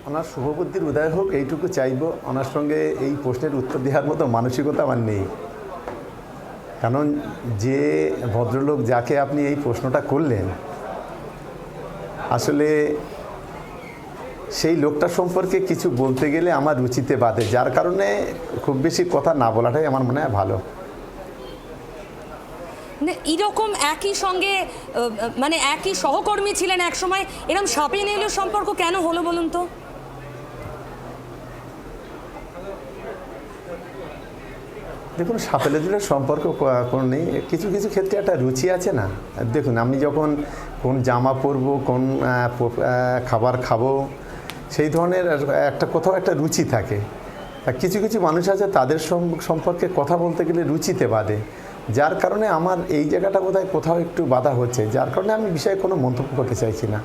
ওনার শুভবুদ্ধির উদয় হোক এইটুকু চাইব। ওনার সঙ্গে এই প্রশ্নের উত্তর দেওয়ার মতো মানসিকতা আমার নেই, কারণ যে ভদ্রলোক যাকে আপনি এই প্রশ্নটা করলেন আসলে সেই লোকটা সম্পর্কে কিছু বলতে গেলে আমার রুচিতে বাধে, যার কারণে খুব বেশি কথা না বলাটাই আমার মনে হয় ভালো। এরকম একই সঙ্গে মানে একই সহকর্মী ছিলেন এক সময়, এরকম সাপে নেউলের সম্পর্ক কেন হলো বলুন তো? দেখুন, সাপে নেউলের সম্পর্ক কোনো নেই, কিছু কিছু ক্ষেত্রে একটা রুচি আছে না। দেখুন, আমি যখন কোন জামা পরবো, কোন খাবার খাবো, সেই ধরনের একটা কোথাও একটা রুচি থাকে। কিছু কিছু মানুষ আছে তাদের সম্পর্কে কথা বলতে গেলে রুচিতে বাধে, যার কারণে আমার এই জায়গাটা বোধহয় কোথাও একটু বাধা হচ্ছে, যার কারণে আমি বিষয়ে কোনো মন্তব্য করতে চাইছি না।